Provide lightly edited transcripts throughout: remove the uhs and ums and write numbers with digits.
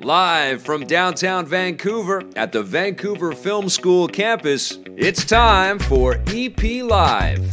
Live from downtown Vancouver at the Vancouver Film School campus, it's time for EP Live.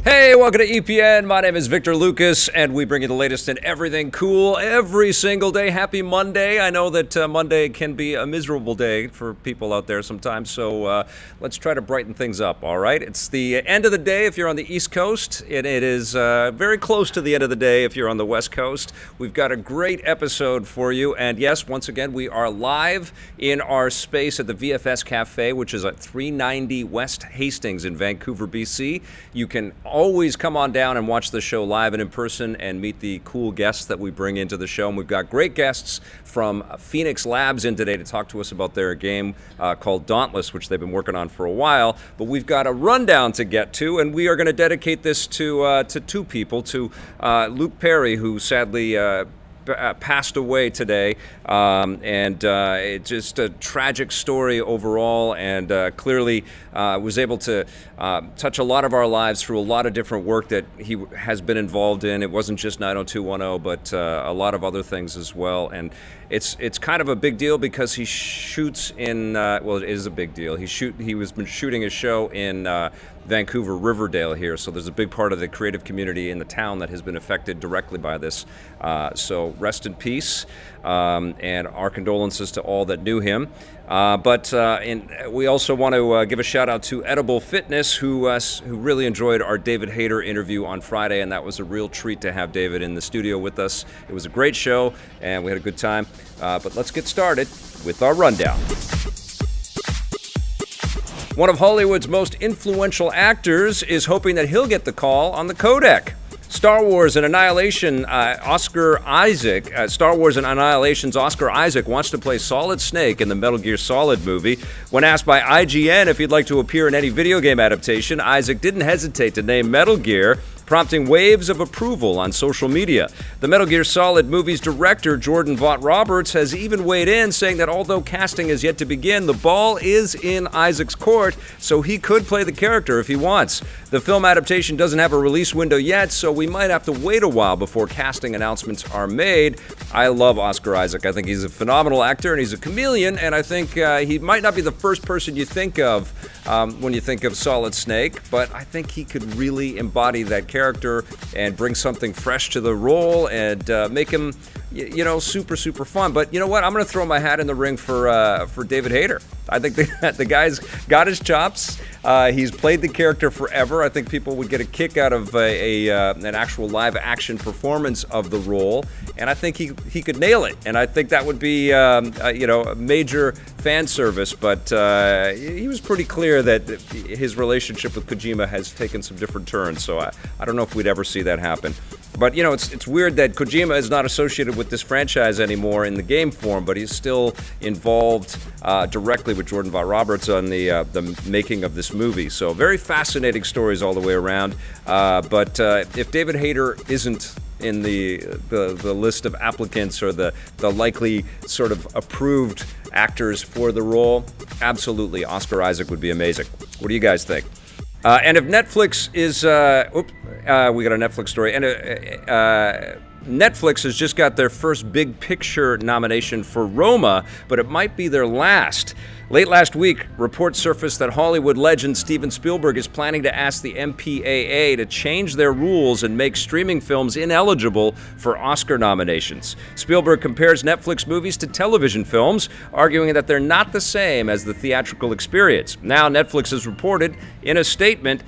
Hey, welcome to EPN. My name is Victor Lucas, and we bring you the latest in everything cool every single day. Happy Monday. I know that Monday can be a miserable day for people out there sometimes, so let's try to brighten things up, all right? It's the end of the day if you're on the East Coast, and it is very close to the end of the day if you're on the West Coast. We've got a great episode for you, and yes, once again, we are live in our space at the VFS Cafe, which is at 390 West Hastings in Vancouver, BC. You can always come on down and watch the show live and in person and meet the cool guests that we bring into the show. And we've got great guests from Phoenix Labs in today to talk to us about their game called Dauntless, which they've been working on for a while. But we've got a rundown to get to, and we are going to dedicate this to two people, to Luke Perry, who sadly passed away today, and it's just a tragic story overall, and clearly was able to touch a lot of our lives through a lot of different work that he has been involved in. It wasn't just 90210, but a lot of other things as well, and it's kind of a big deal because he shoots in, well, it is a big deal. He was been shooting a show in Vancouver, Riverdale here, so there's a big part of the creative community in the town that has been affected directly by this. So rest in peace, and our condolences to all that knew him. But we also want to give a shout out to Edible Fitness, who really enjoyed our David Hayter interview on Friday, and that was a real treat to have David in the studio with us. It was a great show, and we had a good time. But let's get started with our rundown. One of Hollywood's most influential actors is hoping that he'll get the call on the codec. Star Wars and Annihilation, Star Wars and Annihilation's Oscar Isaac wants to play Solid Snake in the Metal Gear Solid movie. When asked by IGN if he'd like to appear in any video game adaptation, Isaac didn't hesitate to name Metal Gear, prompting waves of approval on social media. The Metal Gear Solid movie's director, Jordan Vogt-Roberts, has even weighed in, saying that although casting is yet to begin, the ball is in Isaac's court, so he could play the character if he wants. The film adaptation doesn't have a release window yet, so we might have to wait a while before casting announcements are made. I love Oscar Isaac. I think he's a phenomenal actor, and he's a chameleon, and I think he might not be the first person you think of when you think of Solid Snake, but I think he could really embody that character and bring something fresh to the role and make him, you know, super fun. But you know what? I'm going to throw my hat in the ring for David Hayter. I think the guy's got his chops. He's played the character forever. I think people would get a kick out of an actual live action performance of the role, and I think he could nail it. And I think that would be you know, a major fan service. But he was pretty clear that his relationship with Kojima has taken some different turns. So I don't know if we'd ever see that happen. But you know, it's weird that Kojima is not associated with this franchise anymore in the game form, but he's still involved directly with Jordan Vogt-Roberts on the making of this movie. So very fascinating stories all the way around. But if David Hayter isn't in the list of applicants or the likely sort of approved actors for the role, absolutely, Oscar Isaac would be amazing. What do you guys think? And if Netflix is, we got a Netflix story, and Netflix has just got their first Big Picture nomination for Roma, but it might be their last. Late last week, reports surfaced that Hollywood legend Steven Spielberg is planning to ask the MPAA to change their rules and make streaming films ineligible for Oscar nominations. Spielberg compares Netflix movies to television films, arguing that they're not the same as the theatrical experience. Now, Netflix has reported in a statement,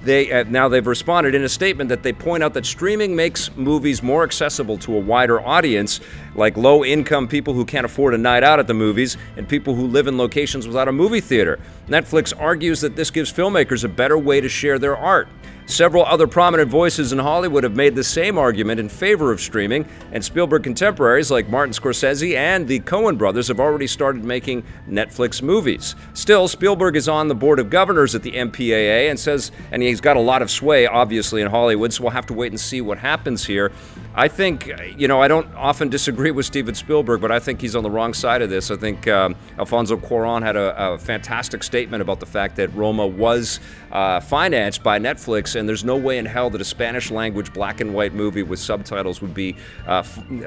they've responded in a statement that they point out that streaming makes movies more accessible to a wider audience, like low-income people who can't afford a night out at the movies and people who live in locations without a movie theater. Netflix argues that this gives filmmakers a better way to share their art. Several other prominent voices in Hollywood have made the same argument in favor of streaming, and Spielberg contemporaries like Martin Scorsese and the Coen brothers have already started making Netflix movies. Still, Spielberg is on the board of governors at the MPAA and he's got a lot of sway, obviously, in Hollywood, so we'll have to wait and see what happens here. I think, you know, I don't often disagree with Steven Spielberg, but I think he's on the wrong side of this. I think Alfonso Cuarón had a fantastic statement about the fact that Roma was financed by Netflix, and there's no way in hell that a Spanish-language black-and-white movie with subtitles would be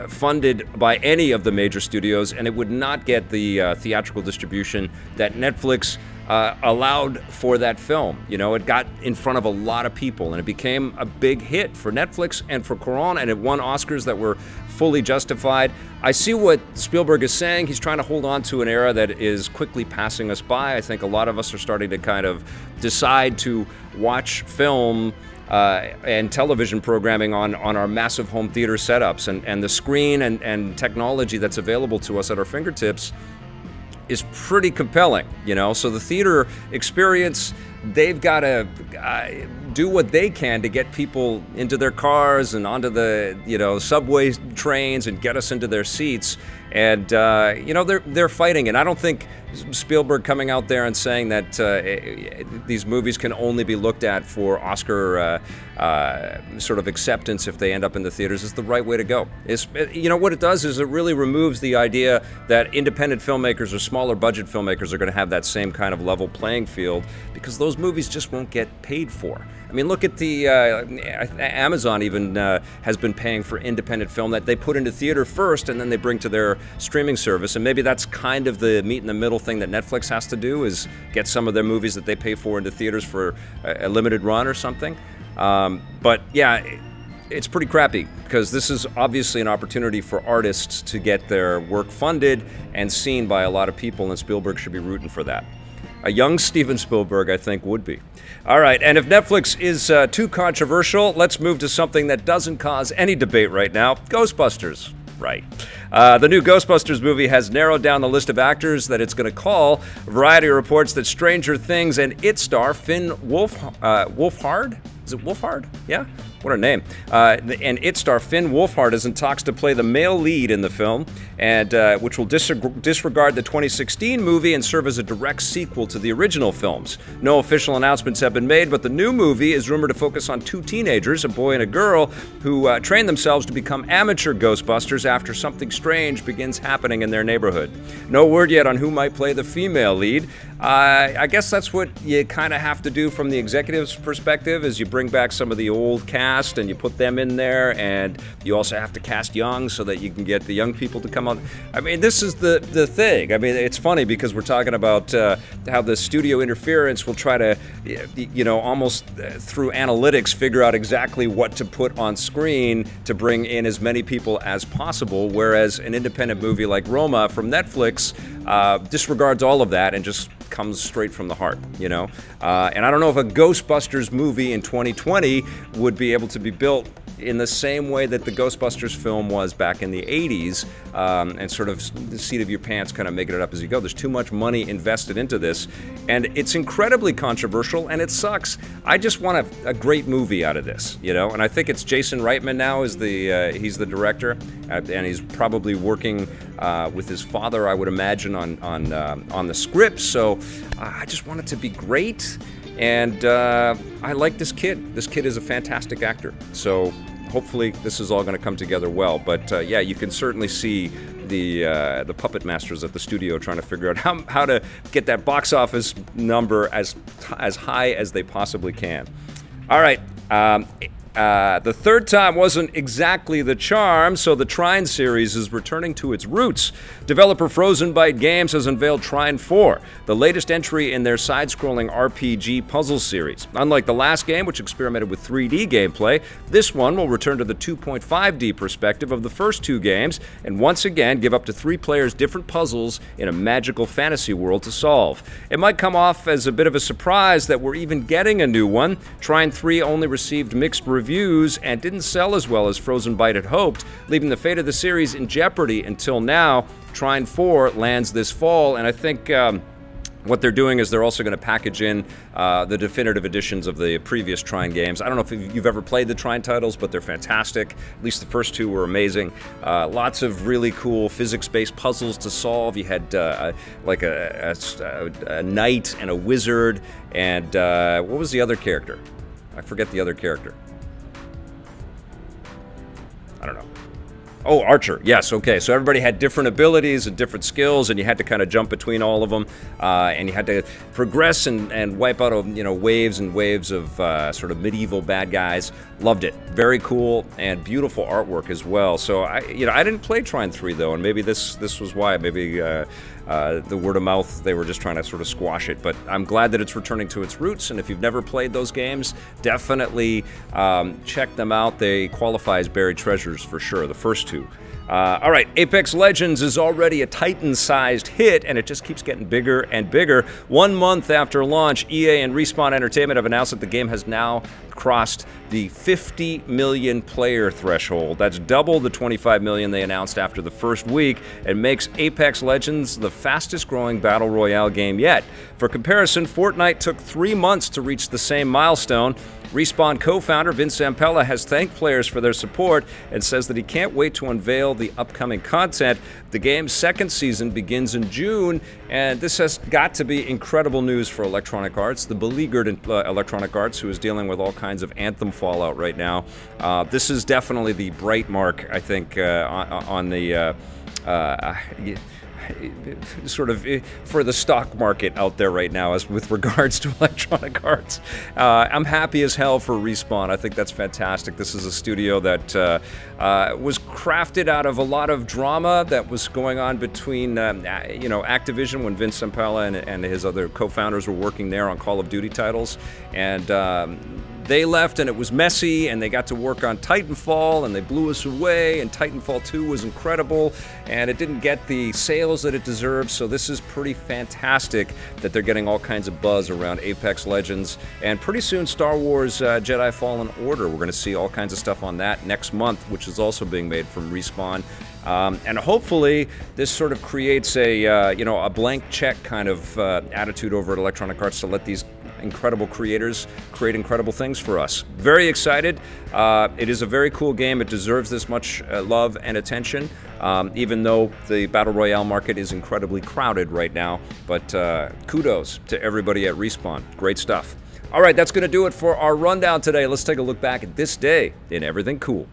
funded by any of the major studios, and it would not get the theatrical distribution that Netflix allowed for that film. You know, it got in front of a lot of people, and it became a big hit for Netflix and for Cuarón, and it won Oscars that were fully justified. I see what Spielberg is saying. He's trying to hold on to an era that is quickly passing us by. I think a lot of us are starting to kind of decide to watch film and television programming on our massive home theater setups, and the screen and technology that's available to us at our fingertips is pretty compelling, you know. So the theater experience, they've got to do what they can to get people into their cars and onto the, you know, subway trains and get us into their seats. And you know, they're fighting it. I don't think Spielberg coming out there and saying that these movies can only be looked at for Oscar sort of acceptance if they end up in the theaters is the right way to go. You know, what it does is it really removes the idea that independent filmmakers or smaller budget filmmakers are going to have that same kind of level playing field, because those movies just won't get paid for. I mean, look at the Amazon even has been paying for independent film that they put into theater first and then they bring to their streaming service. And maybe that's kind of the meet in the middle thing that Netflix has to do, is get some of their movies that they pay for into theaters for a limited run or something. But yeah, it's pretty crappy, because this is obviously an opportunity for artists to get their work funded and seen by a lot of people, and Spielberg should be rooting for that. A young Steven Spielberg, I think, would be. All right, and if Netflix is too controversial, let's move to something that doesn't cause any debate right now: Ghostbusters. Right. The new Ghostbusters movie has narrowed down the list of actors that it's going to call. Variety reports that Stranger Things and It star Finn Wolfhard? Is it Wolfhard? Yeah? What a name. And It star Finn Wolfhard is in talks to play the male lead in the film, and which will disregard the 2016 movie and serve as a direct sequel to the original films. No official announcements have been made, but the new movie is rumored to focus on two teenagers, a boy and a girl, who train themselves to become amateur Ghostbusters after something strange begins happening in their neighborhood. No word yet on who might play the female lead. I guess that's what you kind of have to do from the executive's perspective, is you bring back some of the old cast and you put them in there, and you also have to cast young so that you can get the young people to come on. I mean, this is the thing. I mean, it's funny because we're talking about how the studio interference will try to, you know, almost through analytics figure out exactly what to put on screen to bring in as many people as possible, whereas an independent movie like Roma from Netflix disregards all of that and just comes straight from the heart, you know? And I don't know if a Ghostbusters movie in 2020 would be able to be built in the same way that the Ghostbusters film was back in the 80s, and sort of the seat of your pants kind of making it up as you go. There's too much money invested into this, and it's incredibly controversial, and it sucks. I just want a great movie out of this, you know? And I think it's Jason Reitman now is he's the director, and he's probably working with his father, I would imagine, on the script. So I just want it to be great. And I like this kid. This kid is a fantastic actor. So hopefully this is all going to come together well. But yeah, you can certainly see the puppet masters at the studio trying to figure out how to get that box office number as high as they possibly can. All right. The third time wasn't exactly the charm, so the Trine series is returning to its roots. Developer Frozen Byte Games has unveiled Trine 4, the latest entry in their side-scrolling RPG puzzle series. Unlike the last game, which experimented with 3D gameplay, this one will return to the 2.5D perspective of the first two games, and once again give up to 3 players different puzzles in a magical fantasy world to solve. It might come off as a bit of a surprise that we're even getting a new one. Trine 3 only received mixed reviews and didn't sell as well as Frozen Byte had hoped, leaving the fate of the series in jeopardy until now. Trine 4 lands this fall, and I think what they're doing is they're also going to package in the definitive editions of the previous Trine games. I don't know if you've ever played the Trine titles, but they're fantastic. At least the first two were amazing. Lots of really cool physics-based puzzles to solve. You had like a knight and a wizard, and what was the other character? I forget the other character. I don't know. Oh, Archer. Yes. Okay. So everybody had different abilities and different skills, and you had to kind of jump between all of them, and you had to progress and wipe out, waves and waves of sort of medieval bad guys. Loved it. Very cool and beautiful artwork as well. So I didn't play Trine 3 though, and maybe this was why. Maybe the word of mouth, they were just trying to sort of squash it. But I'm glad that it's returning to its roots, and if you've never played those games, definitely check them out. They qualify as buried treasures for sure, the first two. All right, Apex Legends is already a Titan-sized hit, and it just keeps getting bigger and bigger. 1 month after launch, EA and Respawn Entertainment have announced that the game has now crossed the 50 million player threshold. That's double the 25 million they announced after the first week, and makes Apex Legends the fastest growing Battle Royale game yet. For comparison, Fortnite took 3 months to reach the same milestone. Respawn co-founder Vince Zampella has thanked players for their support and says that he can't wait to unveil the upcoming content. The game's second season begins in June, and this has got to be incredible news for Electronic Arts, the beleaguered Electronic Arts, who is dealing with all kinds of Anthem fallout right now. This is definitely the bright mark, I think, on the sort of for the stock market out there right now as with regards to Electronic Arts. I'm happy as hell for Respawn. I think that's fantastic. This is a studio that was crafted out of a lot of drama that was going on between Activision when Vince Zampella and his other co-founders were working there on Call of Duty titles, and they left and it was messy, and they got to work on Titanfall and they blew us away, and Titanfall 2 was incredible and it didn't get the sales that it deserved. So this is pretty fantastic that they're getting all kinds of buzz around Apex Legends, and pretty soon Star Wars Jedi Fallen Order. We're going to see all kinds of stuff on that next month, which is also being made from Respawn. And hopefully this sort of creates a blank check kind of attitude over at Electronic Arts to let these incredible creators create incredible things for us. Very excited. It is a very cool game. It deserves this much love and attention, even though the Battle Royale market is incredibly crowded right now. But kudos to everybody at Respawn. Great stuff. All right, that's going to do it for our rundown today. Let's take a look back at this day in Everything Cool.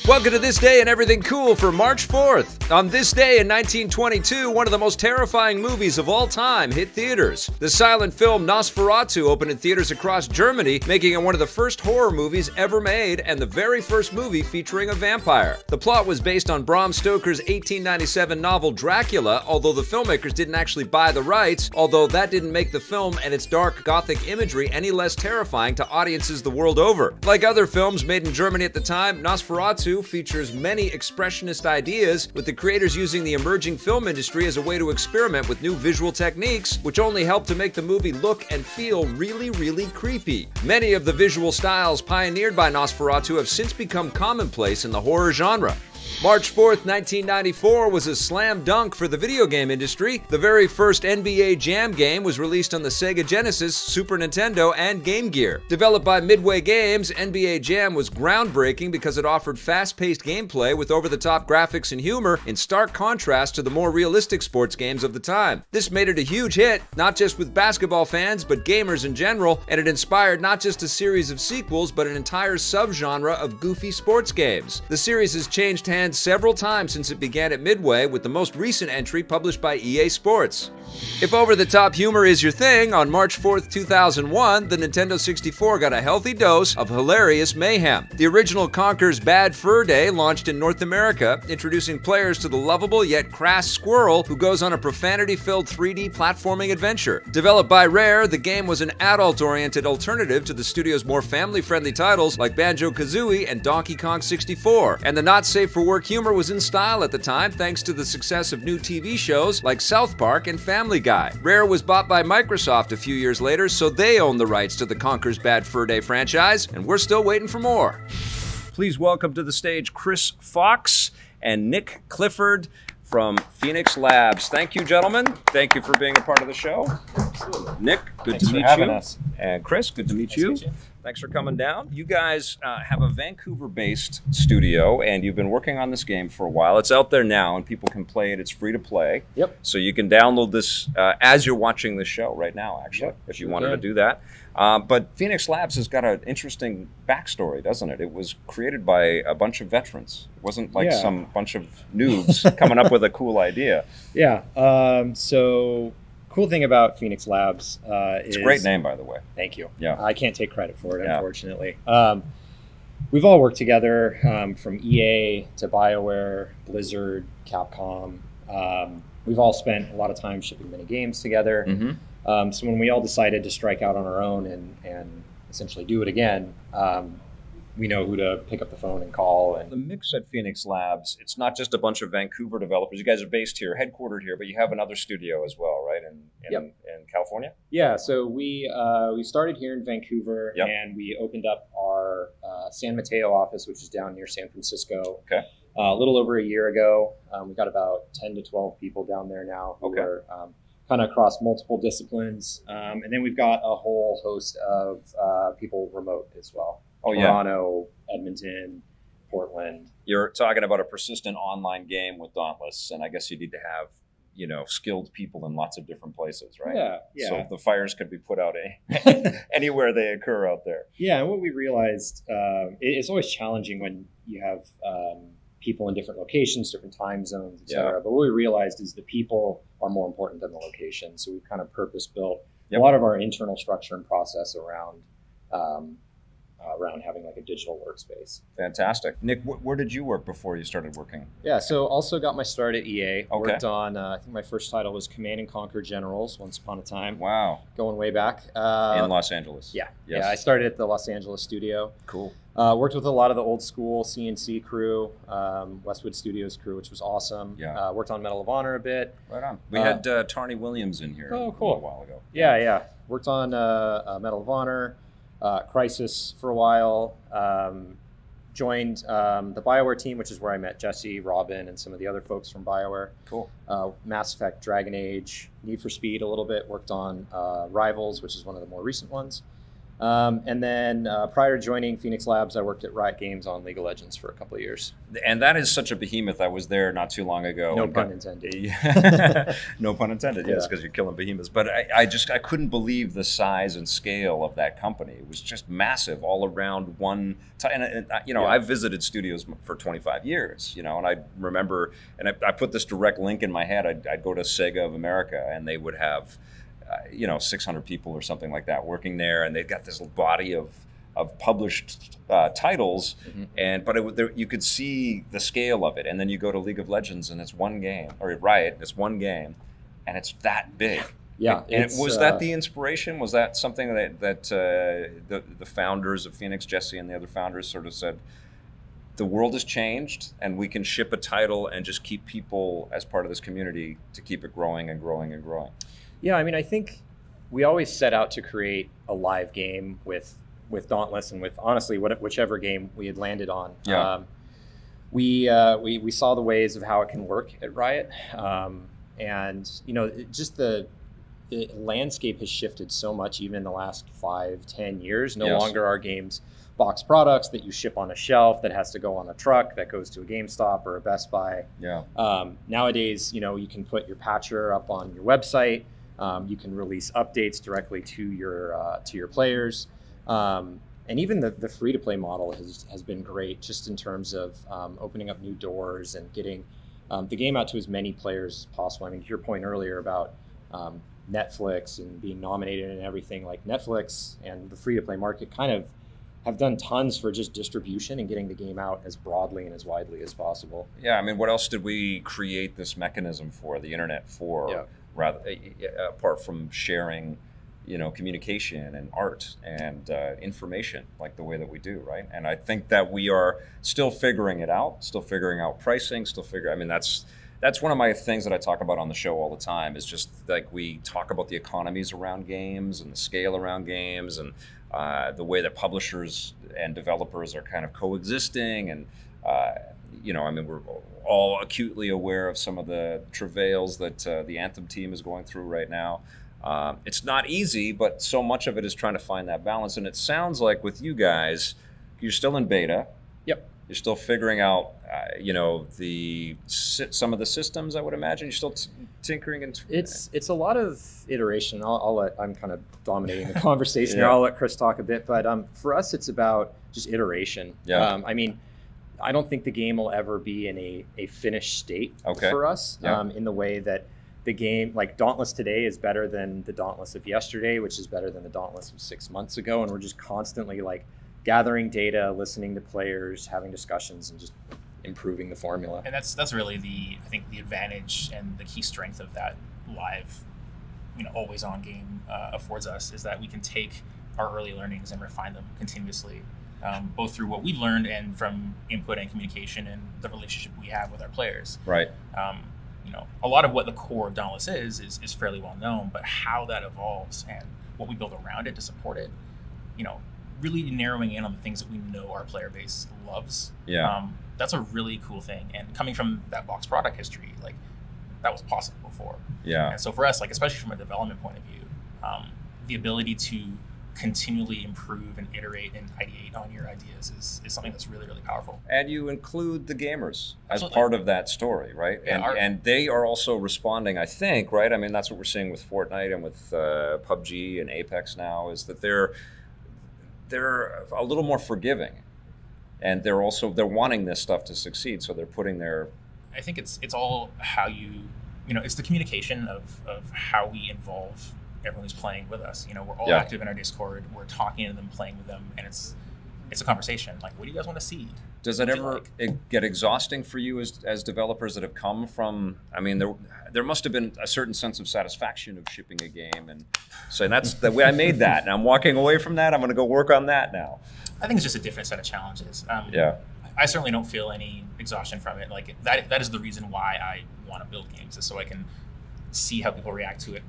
Welcome to This Day in Everything Cool for March 4th. On this day in 1922, one of the most terrifying movies of all time hit theaters. The silent film Nosferatu opened in theaters across Germany, making it one of the first horror movies ever made and the very first movie featuring a vampire. The plot was based on Bram Stoker's 1897 novel Dracula, although the filmmakers didn't actually buy the rights, although that didn't make the film and its dark gothic imagery any less terrifying to audiences the world over. Like other films made in Germany at the time, Nosferatu features many expressionist ideas, with the creators using the emerging film industry as a way to experiment with new visual techniques, which only helped to make the movie look and feel really, really creepy. Many of the visual styles pioneered by Nosferatu have since become commonplace in the horror genre. March 4th, 1994 was a slam dunk for the video game industry. The very first NBA Jam game was released on the Sega Genesis, Super Nintendo, and Game Gear. Developed by Midway Games, NBA Jam was groundbreaking because it offered fast-paced gameplay with over-the-top graphics and humor, in stark contrast to the more realistic sports games of the time. This made it a huge hit, not just with basketball fans, but gamers in general, and it inspired not just a series of sequels, but an entire subgenre of goofy sports games. The series has changed hands several times since it began at Midway, with the most recent entry published by EA Sports. If over-the-top humor is your thing, on March 4th, 2001, the Nintendo 64 got a healthy dose of hilarious mayhem. The original Conker's Bad Fur Day launched in North America, introducing players to the lovable yet crass squirrel who goes on a profanity-filled 3D platforming adventure. Developed by Rare, the game was an adult-oriented alternative to the studio's more family-friendly titles like Banjo-Kazooie and Donkey Kong 64, and the not-safe-for-work humor was in style at the time thanks to the success of new TV shows like South Park and Family Guy. Rare was bought by Microsoft a few years later, so they own the rights to the Conker's Bad Fur Day franchise, and we're still waiting for more. Please welcome to the stage Chris Fox and Nick Clifford from Phoenix Labs. Thank you, gentlemen. Thank you for being a part of the show. Absolutely. Nick, good Thanks to for meet having you. us. And Chris, good to meet Nice you. to meet you. Thanks for coming down. You guys have a Vancouver-based studio, and you've been working on this game for a while. It's out there now, and people can play it. It's free to play. Yep. So you can download this as you're watching the show right now, actually, Yep, if you sure wanted to can. do that. But Phoenix Labs has got an interesting backstory, doesn't it? It was created by a bunch of veterans. It wasn't like some bunch of noobs coming up with a cool idea. Yeah. So cool thing about Phoenix Labs It's a great name, by the way. Thank you. Yeah. I can't take credit for it, Yeah. unfortunately. We've all worked together from EA to BioWare, Blizzard, Capcom. We've all spent a lot of time shipping many games together. Mm-hmm. So when we all decided to strike out on our own and essentially do it again, we know who to pick up the phone and call. The And mix at Phoenix Labs, it's not just a bunch of Vancouver developers. You guys are based here, headquartered here, but you have another studio as well, right? In California? yeah, so we started here in Vancouver, Yep. and we opened up our San Mateo office, which is down near San Francisco. Okay. A little over a year ago. We've got about 10 to 12 people down there now who Okay. are kind of across multiple disciplines. And then we've got a whole host of people remote as well. Oh, yeah. Toronto, Edmonton, Portland. You're talking about a persistent online game with Dauntless, and I guess you need to have, skilled people in lots of different places, right? Yeah. So the fires could be put out anywhere they occur out there. Yeah, and what we realized, it's always challenging when you have people in different locations, different time zones, et cetera. Yeah. But what we realized is the people are more important than the location. So we've kind of purpose-built Yep. a lot of our internal structure and process around having like a digital workspace. Fantastic. Nick, where did you work before you started working? Yeah, so also got my start at EA. Okay. Worked on, I think my first title was Command and Conquer Generals once upon a time, Wow. going way back. In Los Angeles. Yeah, Yes. yeah. I started at the Los Angeles studio. Cool. Worked with a lot of the old school CNC crew, Westwood Studios crew, which was awesome. Yeah. Worked on Medal of Honor a bit. Right on. We had Tarny Williams in here Oh, a cool. little while ago. Yeah. Worked on Medal of Honor, Crisis for a while. Joined the BioWare team, which is where I met Jesse, Robin, and some of the other folks from BioWare. Cool. Mass Effect, Dragon Age, Need for Speed a little bit. Worked on Rivals, which is one of the more recent ones. And then prior to joining Phoenix Labs, I worked at Riot Games on League of Legends for a couple of years. And that is such a behemoth. I was there not too long ago. No pun intended. No pun intended, yes, Yeah. because you're killing behemoths. But I couldn't believe the size and scale of that company. It was just massive all around one. I've visited studios for 25 years, and I remember, and I put this direct link in my head. I'd go to Sega of America, and they would have 600 people or something like that working there, and they've got this body of published titles, but you could see the scale of it. And then you go to League of Legends, and it's one game, or Riot, it's one game, and it's that big. Yeah. And was that the inspiration? Was that something that the founders of Phoenix, Jesse and the other founders, sort of said, the world has changed, and we can ship a title and just keep people as part of this community to keep it growing and growing and growing? Yeah, I mean, I think we always set out to create a live game with Dauntless and with, honestly, whichever game we had landed on. Yeah. We saw the ways of how it can work at Riot. Just the landscape has shifted so much even in the last 5-10 years. No Yes. longer are games box products that you ship on a shelf that has to go on a truck that goes to a GameStop or a Best Buy. Yeah. Nowadays, you can put your patcher up on your website. You can release updates directly to your players. And even the free-to-play model has been great just in terms of opening up new doors and getting the game out to as many players as possible. I mean, to your point earlier about Netflix and being nominated and everything, like Netflix and the free-to-play market kind of have done tons for just distribution and getting the game out as broadly and as widely as possible. Yeah, I mean, what else did we create this mechanism for, the internet for, Yeah. rather apart from sharing, communication and art and information like the way that we do, right? And I think that we are still figuring it out, still figuring out pricing, I mean, that's one of my things that I talk about on the show all the time, is just like we talk about the economies around games and the scale around games and the way that publishers and developers are kind of coexisting. And, I mean, we're all acutely aware of some of the travails that the Anthem team is going through right now. It's not easy, but so much of it is trying to find that balance. And it sounds like with you guys, you're still in beta. Yep. You're still figuring out, you know, some of the systems. I would imagine you're still tinkering and. It's a lot of iteration. I'm kind of dominating the conversation Yeah. here. I'll let Chris talk a bit, but for us, it's about just iteration. Yeah. I mean, I don't think the game will ever be in a finished state for us. Yeah. In the way that the game, like Dauntless today, is better than the Dauntless of yesterday, which is better than the Dauntless of 6 months ago, and we're just constantly like gathering data, listening to players, having discussions, and just improving the formula. And that's really I think the advantage and the key strength of that live, always on game affords us, is that we can take our early learnings and refine them continuously, both through what we've learned and from input and communication and the relationship we have with our players. Right. A lot of what the core of Dauntless is fairly well known, but how that evolves and what we build around it to support it, really narrowing in on the things that we know our player base loves. Yeah. That's a really cool thing. And coming from that box product history, like that was possible before. Yeah. And so for us, like especially from a development point of view, the ability to continually improve and iterate and ideate on your ideas is something that's really, really powerful. And you include the gamers as Absolutely. part of that story, right? Yeah, and they are also responding, I think, right? I mean, that's what we're seeing with Fortnite and with PUBG and Apex now, is that they're a little more forgiving, and they're wanting this stuff to succeed, so they're putting their. I think it's all how it's the communication of how we involve everyone who's playing with us. We're all active in our Discord. We're talking to them, playing with them, and it's a conversation. Like, what do you guys want to see? Does it ever get exhausting for you as developers that have come from? I mean, there must have been a certain sense of satisfaction of shipping a game and saying that's the way I made that, and I'm walking away from that. I'm going to go work on that now. I think it's just a different set of challenges. I certainly don't feel any exhaustion from it. Like that is the reason why I want to build games, is so I can see how people react to it.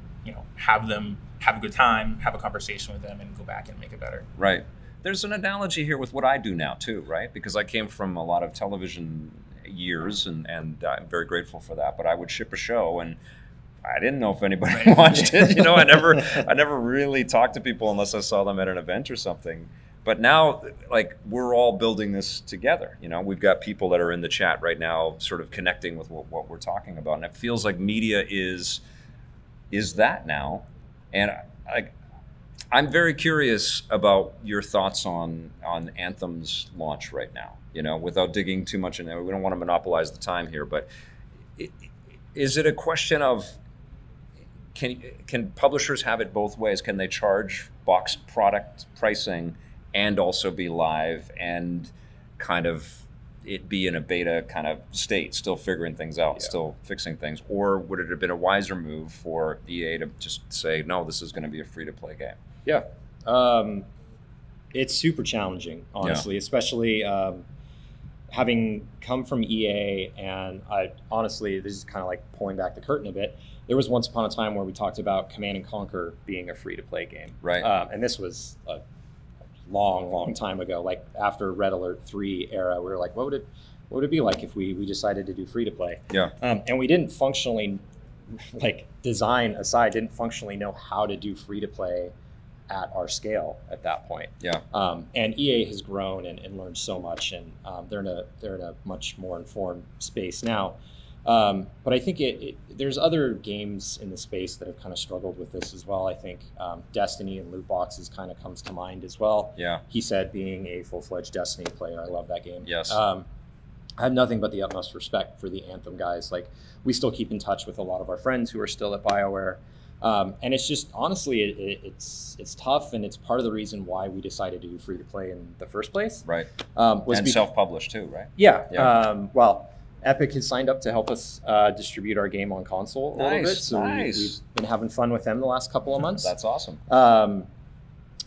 Have a good time, have a conversation with them, and go back and make it better. Right. There's an analogy here with what I do now too, right? Because I came from a lot of television years, and I'm very grateful for that. But I would ship a show, and I didn't know if anybody watched it. I never really talked to people unless I saw them at an event or something. But now, like, we're all building this together. We've got people that are in the chat right now, sort of connecting with what we're talking about, and it feels like media is that now. And I'm very curious about your thoughts on Anthem's launch right now. Without digging too much in there, we don't want to monopolize the time here. But is it a question of can publishers have it both ways? Can they charge box product pricing and also be live and kind of it be in a beta kind of state, still figuring things out, still fixing things? Or would it have been a wiser move for EA to just say, no, this is going to be a free-to-play game? Yeah. It's super challenging, honestly, especially having come from EA. And honestly, this is kind of like pulling back the curtain a bit. There was once upon a time where we talked about Command & Conquer being a free-to-play game. Right. And this was a long time ago. Like after Red Alert 3 era, we were like, what would it be like if we decided to do free-to-play? Yeah. And we didn't functionally, like design aside, didn't functionally know how to do free-to-play at our scale at that point. Yeah. And EA has grown and learned so much, and they're in a much more informed space now. But I think there's other games in the space that have kind of struggled with this as well. I think Destiny and loot boxes kind of comes to mind as well. Yeah. He said, being a full-fledged Destiny player, I love that game. Yes. I have nothing but the utmost respect for the Anthem guys. Like, we still keep in touch with a lot of our friends who are still at BioWare. And it's just, honestly, it's tough, and it's part of the reason why we decided to do free-to-play in the first place. Right. And self-published too, right? Yeah. Well, Epic has signed up to help us distribute our game on console a little bit. So we've been having fun with them the last couple of months. That's awesome.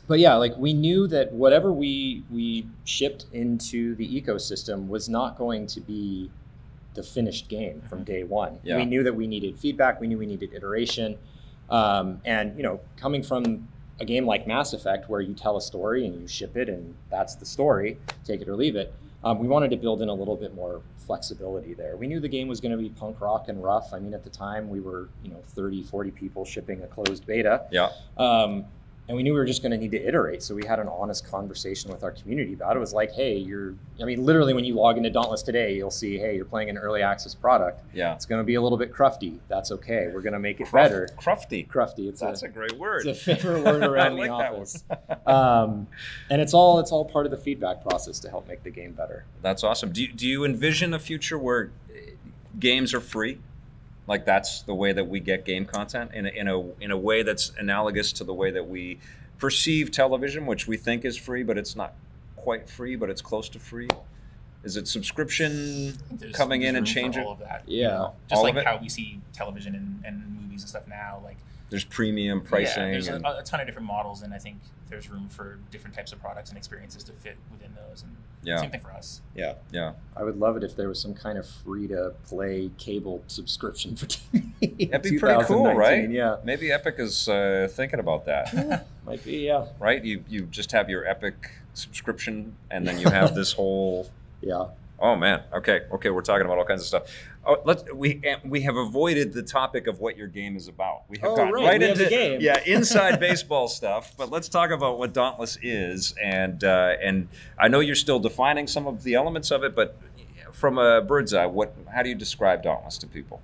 But yeah, like, we knew that whatever we shipped into the ecosystem was not going to be the finished game from day one. Yeah. We knew that we needed feedback. We knew we needed iteration. And, coming from a game like Mass Effect, where you tell a story and you ship it and that's the story, take it or leave it, we wanted to build in a little bit more flexibility there. We knew the game was going to be punk rock and rough. I mean, at the time we were, 30, 40 people shipping a closed beta. Yeah. And we knew we were just going to need to iterate. So we had an honest conversation with our community about it. It was like, hey, literally when you log into Dauntless today, you'll see, hey, you're playing an early access product. Yeah. It's going to be a little bit crufty. That's okay. We're going to make it better. Crufty. Crufty. That's a great word. It's a favorite word around the office. And it's all part of the feedback process to help make the game better. That's awesome. Do you envision a future where games are free? Like that's the way that we get game content in a way that's analogous to the way that we perceive television, which we think is free, but it's not quite free, but it's close to free. Is it subscription coming in and changing all of that? Yeah, just like how we see television and movies and stuff now. Like there's premium pricing. Yeah, there's a ton of different models, and I think there's room for different types of products and experiences to fit within those. And same thing for us. Yeah. I would love it if there was some kind of free-to-play cable subscription for TV. That'd be pretty cool, right? Yeah. Maybe Epic is thinking about that. Yeah, might be, yeah. Right? You just have your Epic subscription, and then you have this whole... Yeah. Oh man. Okay. We're talking about all kinds of stuff. Oh, we have avoided the topic of what your game is about. We have gotten right into the game. Yeah, inside baseball stuff. But let's talk about what Dauntless is, and I know you're still defining some of the elements of it, but from a bird's eye, how do you describe Dauntless to people?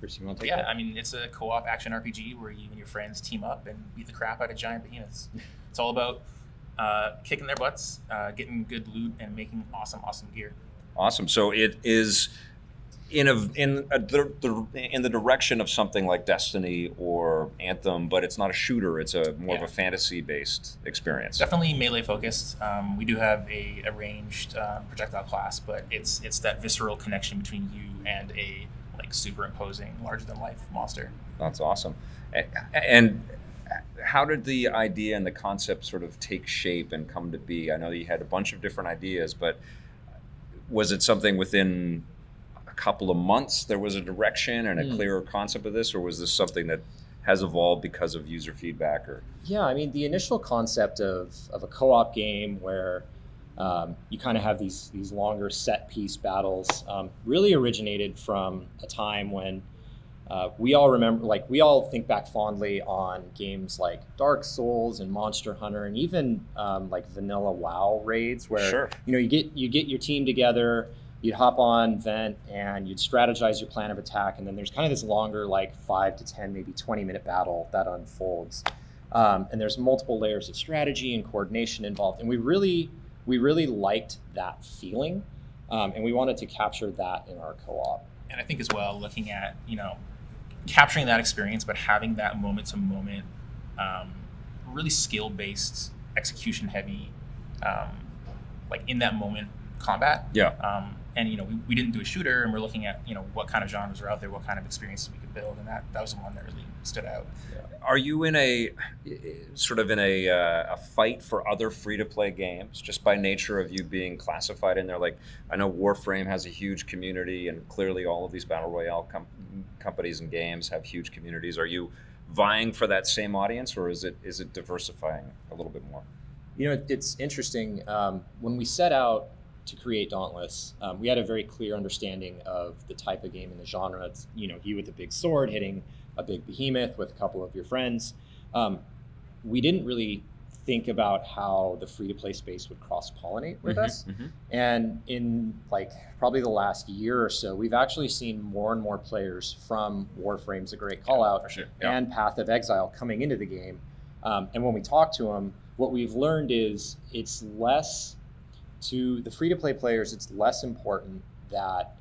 Chris, you want to take that? I mean, it's a co-op action RPG where you and your friends team up and beat the crap out of giant behemoths. It's all about kicking their butts, getting good loot, and making awesome gear. Awesome. So it is in the direction of something like Destiny or Anthem, but it's not a shooter. It's more of a fantasy-based experience. Definitely melee focused. We do have a ranged projectile class, but it's that visceral connection between you and a superimposing, larger-than-life monster. That's awesome. And how did the idea and the concept sort of take shape and come to be? I know you had a bunch of different ideas, but was it something within a couple of months there was a direction and a clearer concept of this, or was this something that has evolved because of user feedback? Or yeah, I mean, the initial concept of a co-op game where you kind of have these longer set piece battles really originated from a time when we all think back fondly on games like Dark Souls and Monster Hunter, and even like vanilla WoW raids, where you get your team together, you'd hop on Vent, and you'd strategize your plan of attack, and then there's kind of this longer 5 to 10, maybe 20-minute battle that unfolds, and there's multiple layers of strategy and coordination involved, and we really liked that feeling, and we wanted to capture that in our co-op. And I think as well, looking at capturing that experience, but having that moment-to-moment, really skill-based, execution-heavy, in that moment combat. Yeah. And we didn't do a shooter, and we're looking at what kind of genres are out there, what kind of experiences we could build, and that was the one that really stood out. Yeah. Are you in a fight for other free-to-play games, just by nature of you being classified in there? Like, I know Warframe has a huge community, and clearly all of these battle royale companies and games have huge communities. Are you vying for that same audience, or is it diversifying a little bit more? It's interesting. When we set out to create Dauntless, we had a very clear understanding of the type of game in the genre. It's you with a big sword hitting a big behemoth with a couple of your friends. We didn't really think about how the free-to-play space would cross-pollinate with us. Mm-hmm. And in probably the last year or so, we've actually seen more and more players from Warframe's a great call-out, and Path of Exile coming into the game. And when we talk to them, what we've learned is it's less, to the free-to-play players, it's less important that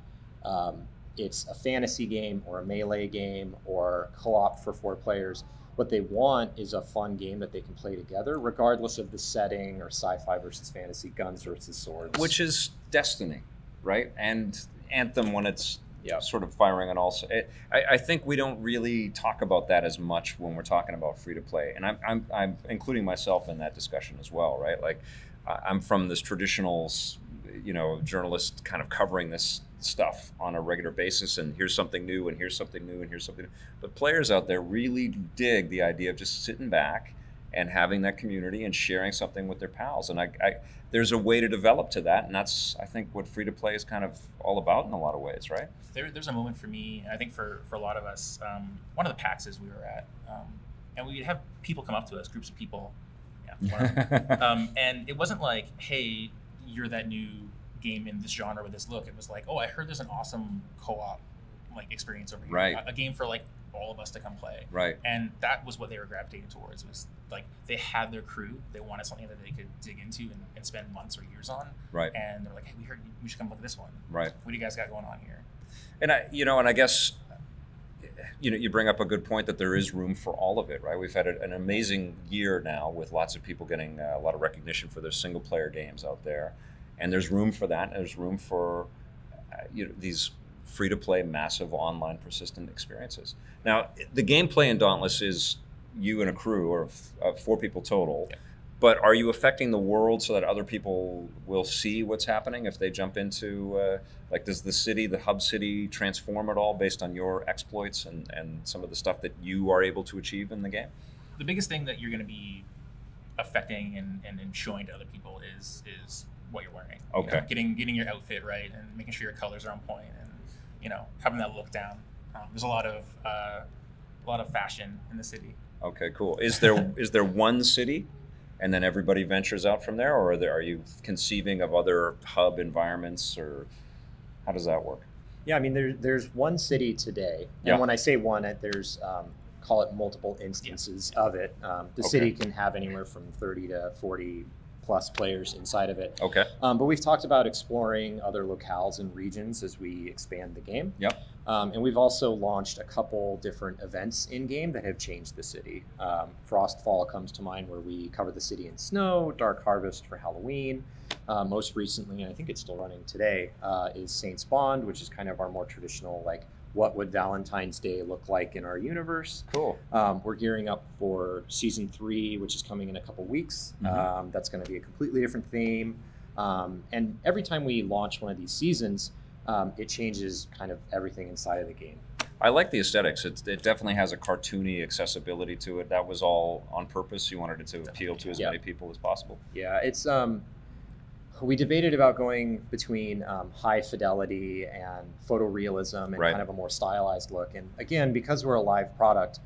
it's a fantasy game or a melee game or co-op for 4 players. What they want is a fun game that they can play together, regardless of the setting or sci-fi versus fantasy, guns versus swords. Which is Destiny, right? And Anthem when it's sort of firing on all. I think we don't really talk about that as much when we're talking about free-to-play. And I'm including myself in that discussion as well, right? I'm from this traditional, journalist kind of covering this stuff on a regular basis, and here's something new, and here's something new, and here's something new. But players out there really dig the idea of just sitting back and having that community and sharing something with their pals. And there's a way to develop to that, and that's, I think, what free to play is kind of all about in a lot of ways, right? There's a moment for me, and I think for a lot of us, one of the PAXs we were at, and we'd have people come up to us, groups of people, and it wasn't like, hey, you're that new game in this genre with this look. It was like, oh, I heard there's an awesome co-op like experience over here, right? A game for like all of us to come play, right? And that was what they were gravitating towards. Was like they had their crew, they wanted something that they could dig into and spend months or years on, right? And they're like, hey, we heard we should come look at this one, right? What do you guys got going on here? And I guess, you bring up a good point that there is room for all of it, right? We've had an amazing year now with lots of people getting a lot of recognition for their single player games out there, and there's room for that. And there's room for these free to play, massive online persistent experiences. Now, the gameplay in Dauntless is you and a crew of 4 people total. Yeah. But are you affecting the world so that other people will see what's happening if they jump into, like, does the city, the hub city, transform at all based on your exploits and some of the stuff that you are able to achieve in the game? The biggest thing that you're going to be affecting and showing to other people is what you're wearing. Okay. Getting your outfit right and making sure your colors are on point and having that look down. There's a lot of fashion in the city. Okay, cool. Is there one city? And then everybody ventures out from there, or are you conceiving of other hub environments, or how does that work? Yeah, I mean, there's one city today, and when I say one, there's call it multiple instances of it. The city can have anywhere from 30 to 40 plus players inside of it. Okay. But we've talked about exploring other locales and regions as we expand the game. Yep. And we've also launched a couple different events in game that have changed the city. Frostfall comes to mind, where we cover the city in snow. Dark Harvest for Halloween. Most recently, and I think it's still running today, is Saints Bond, which is kind of our more traditional, like, what would Valentine's Day look like in our universe? Cool. We're gearing up for season 3, which is coming in a couple weeks. Mm-hmm. That's going to be a completely different theme. And every time we launch one of these seasons, it changes kind of everything inside of the game. I like the aesthetics. It definitely has a cartoony accessibility to it. That was all on purpose. You wanted it to appeal to as many people as possible. Yeah, it's we debated about going between high fidelity and photorealism and kind of a more stylized look. And again, because we're a live product,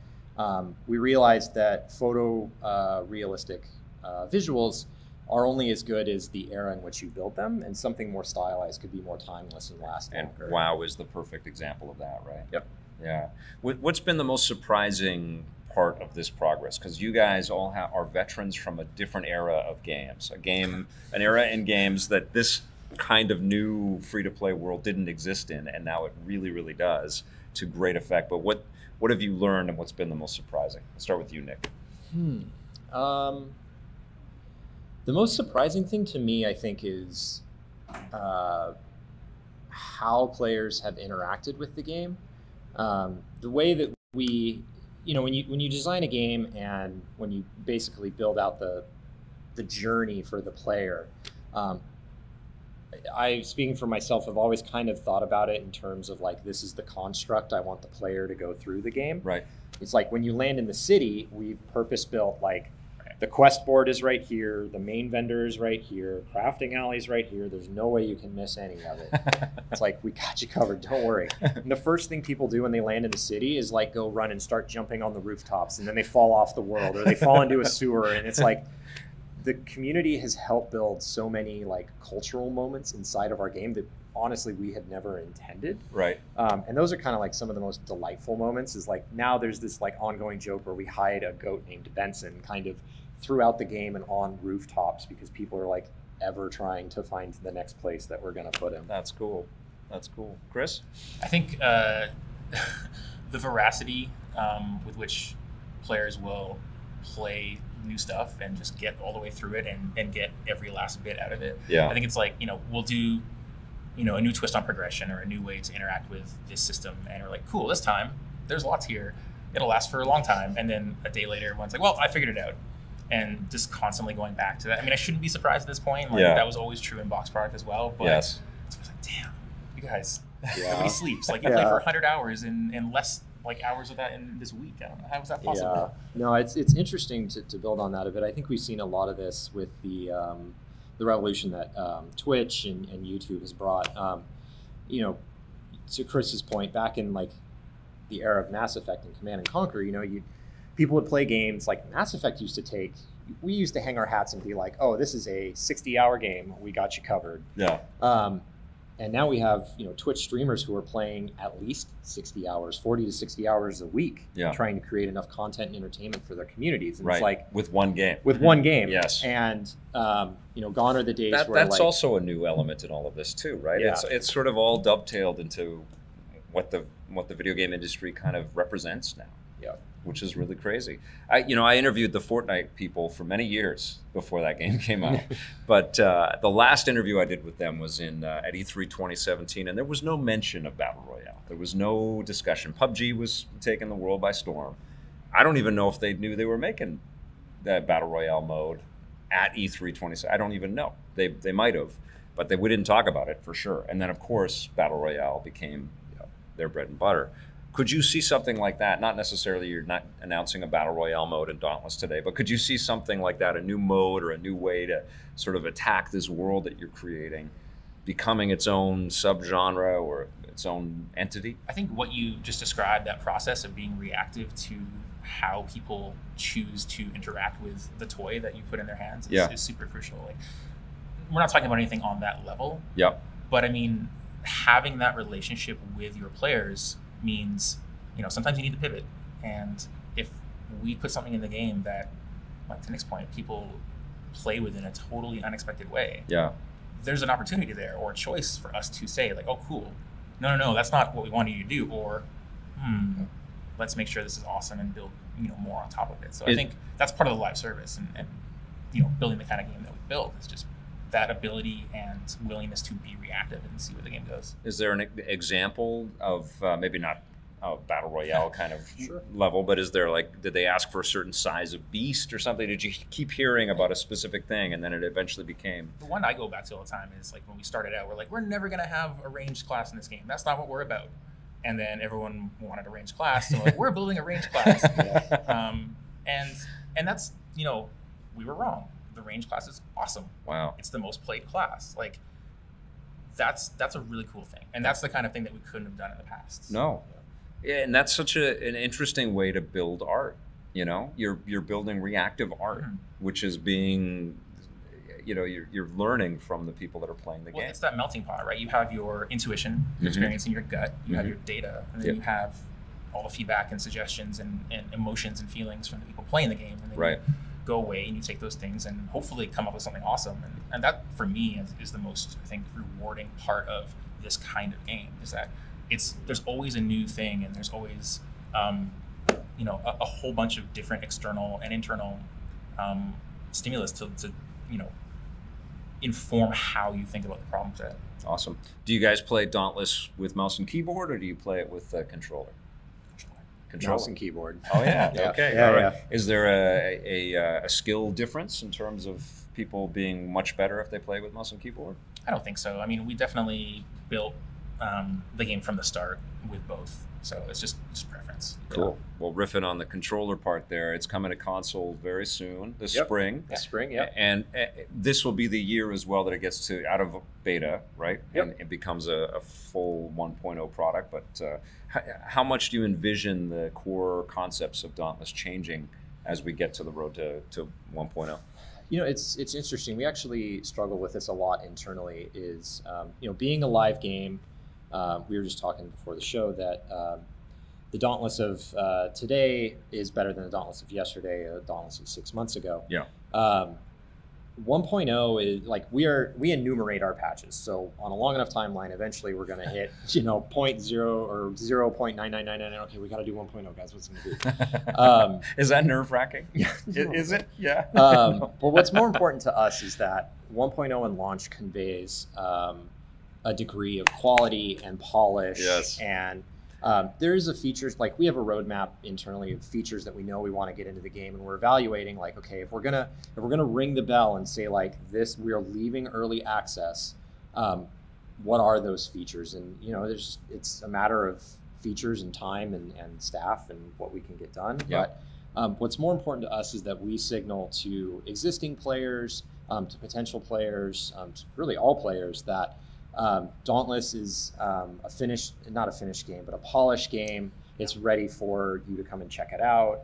we realized that photorealistic visuals are only as good as the era in which you build them, and something more stylized could be more timeless and last longer. And WoW is the perfect example of that, right? Yep. Yeah. What's been the most surprising part of this progress? Because you guys all are veterans from a different era of games, an era in games that this kind of new free-to-play world didn't exist in, and now it really, really does to great effect. But what have you learned, and what's been the most surprising? Let's start with you, Nick. The most surprising thing to me, I think, is how players have interacted with the game. The way that we, when you design a game and when you basically build out the journey for the player, speaking for myself, have always kind of thought about it in terms of, like, this is the construct I want the player to go through the game. Right. It's like when you land in the city, we've purpose-built, like, the quest board is right here, the main vendor is right here, crafting alley's right here. There's no way you can miss any of it. It's like, we got you covered, don't worry. And the first thing people do when they land in the city is, like, go run and start jumping on the rooftops, and then they fall off the world, or they fall into a sewer, and it's like, the community has helped build so many, like, cultural moments inside of our game that honestly we had never intended. Right. And those are kind of like some of the most delightful moments, is like, now there's this, like, ongoing joke where we hide a goat named Benson kind of throughout the game and on rooftops, because people are, like, ever trying to find the next place that we're going to put him. That's cool. That's cool. Chris? I think the veracity with which players will play new stuff and just get all the way through it and get every last bit out of it. Yeah. I think it's like, we'll do, a new twist on progression or a new way to interact with this system. And we're like, cool, this time there's lots here. It'll last for a long time. And then a day later, everyone's like, well, I figured it out. And just constantly going back to that. I mean, I shouldn't be surprised at this point. Like, that was always true in box product as well. But it's like, damn, you guys, nobody sleeps. Like, you play for 100 hours in less like hours of that in this week. I don't know, how was that possible? Yeah, no, it's interesting to build on that a bit. I think we've seen a lot of this with the revolution that Twitch and YouTube has brought. You know, to Chris's point, back in like the era of Mass Effect and Command and Conquer, you know, people would play games like Mass Effect used to take. We used to hang our hats and be like, oh, this is a 60-hour game. We got you covered. Yeah. And now we have, you know, Twitch streamers who are playing at least 60 hours, 40 to 60 hours a week, trying to create enough content and entertainment for their communities. And right. It's like with one game. With one game. Yes. And you know, gone are the days where that's like, also a new element in all of this too, right? Yeah. It's sort of all dovetailed into what the video game industry kind of represents now. Yeah. Which is really crazy. I interviewed the Fortnite people for many years before that game came out. But the last interview I did with them was at E3 2017, and there was no mention of Battle Royale. There was no discussion. PUBG was taking the world by storm. I don't even know if they knew they were making that Battle Royale mode at E3 2017. I don't even know. They might have, but we didn't talk about it for sure. And then, of course, Battle Royale became their bread and butter. Could you see something like that? Not necessarily you're not announcing a Battle Royale mode in Dauntless today, but could you see something like that, a new mode or a new way to sort of attack this world that you're creating, becoming its own subgenre or its own entity? I think what you just described, that process of being reactive to how people choose to interact with the toy that you put in their hands is super crucial. Like, we're not talking about anything on that level. Yep. But I mean, having that relationship with your players means, you know, sometimes you need to pivot. And if we put something in the game that, like to Nick's point, people play with in a totally unexpected way, there's an opportunity there or a choice for us to say like, oh, cool. No, that's not what we wanted you to do. Or, let's make sure this is awesome and build, you know, more on top of it. So I think that's part of the live service and you know, building the kind of game that we build is just that ability and willingness to be reactive and see where the game goes. Is there an example of maybe not a Battle Royale kind of Sure. level, but is there like, did they ask for a certain size of beast or something? Did you keep hearing about a specific thing and then it eventually became? The one I go back to all the time is like when we started out, we're like, we're never going to have a ranged class in this game. That's not what we're about. And then everyone wanted a ranged class. So like, we're building a ranged class. And that's, you know, we were wrong. The range class is awesome. Wow. It's the most played class. Like that's a really cool thing. And that's the kind of thing that we couldn't have done in the past. No. Yeah, and that's such an interesting way to build art. You know, you're building reactive art, which is being, you know, you're learning from the people that are playing the game. It's that melting pot, right? You have your intuition, your experience in your gut, you have your data, and then you have all the feedback and suggestions and emotions and feelings from the people playing the game. And then you go away and you take those things and hopefully come up with something awesome. And that for me is the most, I think, rewarding part of this kind of game, is that there's always a new thing and there's always you know, a whole bunch of different external and internal stimulus to you know, inform how you think about the problem set. Awesome. Do you guys play Dauntless with mouse and keyboard, or do you play it with a controller? Mouse and keyboard. Oh yeah. Okay. Yeah, all right. Is there a skill difference in terms of people being much better if they play with mouse and keyboard? I don't think so. I mean, we definitely built the game from the start with both, so it's just preference. Cool. Well, riffing on the controller part there, it's coming to console very soon, this spring. This spring, And this will be the year as well that it gets out of beta, right? Yep. And it becomes a full 1.0 product. But how much do you envision the core concepts of Dauntless changing as we get to the road to 1.0? You know, it's interesting. We actually struggle with this a lot internally. Is you know, being a live game. We were just talking before the show that the Dauntless of today is better than the Dauntless of yesterday, the Dauntless of 6 months ago. Yeah. 1.0 is like we enumerate our patches. So on a long enough timeline, eventually we're going to hit, you know, 0.0 or 0.9999. Okay, we got to do 1.0, guys. What's it going to be? Is that nerve-wracking? Yeah. Is it? Yeah. But what's more important to us is that 1.0 in launch conveys a degree of quality and polish. Yes. And there's a features, like we have a roadmap internally of features that we know we want to get into the game, and we're evaluating like, okay, if we're gonna ring the bell and say like this, we're leaving early access, what are those features? And you know, it's a matter of features and time and staff and what we can get done. Yeah. But what's more important to us is that we signal to existing players, to potential players, to really all players that Dauntless is not a finished game, but a polished game. It's ready for you to come and check it out.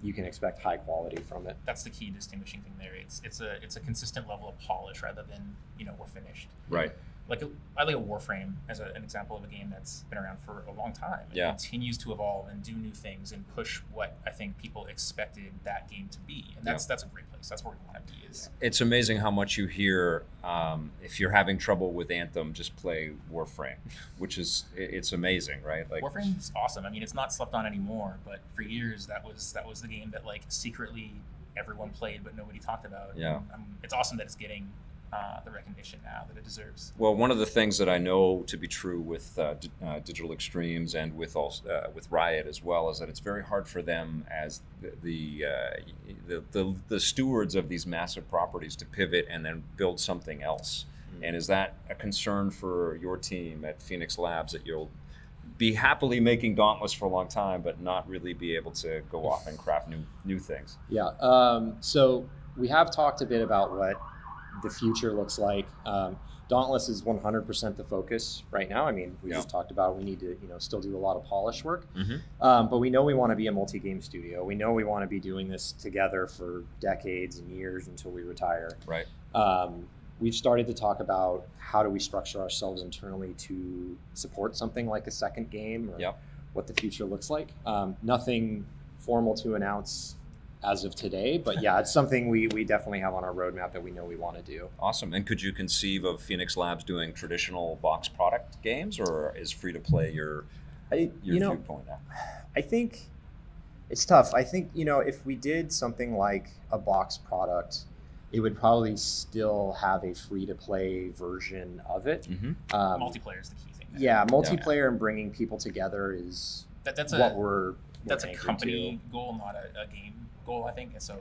You can expect high quality from it. That's the key distinguishing thing there. It's a consistent level of polish rather than we're finished. Right. Like I like a Warframe as an example of a game that's been around for a long time. It continues to evolve and do new things and push what I think people expected that game to be, and that's a great place. That's where we want to be. It's amazing how much you hear. If you're having trouble with Anthem, just play Warframe, which is it's amazing, right? Like Warframe is awesome. I mean, it's not slept on anymore, but for years that was the game that like secretly everyone played but nobody talked about. Yeah, it's awesome that it's getting the recognition now that it deserves. Well, one of the things that I know to be true with Digital Extremes and with Riot as well is that it's very hard for them as the stewards of these massive properties to pivot and then build something else. Mm-hmm. And is that a concern for your team at Phoenix Labs, that you'll be happily making Dauntless for a long time, but not really be able to go off and craft new things? Yeah. So we have talked a bit about what the future looks like. Dauntless is 100% the focus right now. I mean, we just talked about we need to still do a lot of polish work, but we know we want to be a multi-game studio. We know we want to be doing this together for decades and years until we retire. Right. We've started to talk about how do we structure ourselves internally to support something like a second game, or what the future looks like. Nothing formal to announce as of today, but yeah, it's something we definitely have on our roadmap that we know we want to do. Awesome. And could you conceive of Phoenix Labs doing traditional box product games, or is free to play your viewpoint now? I think it's tough. I think if we did something like a box product, it would probably still have a free to play version of it. Mm-hmm. Multiplayer is the key thing there. Yeah, multiplayer and bringing people together is that's we're a company goal, not a game goal, I think. And so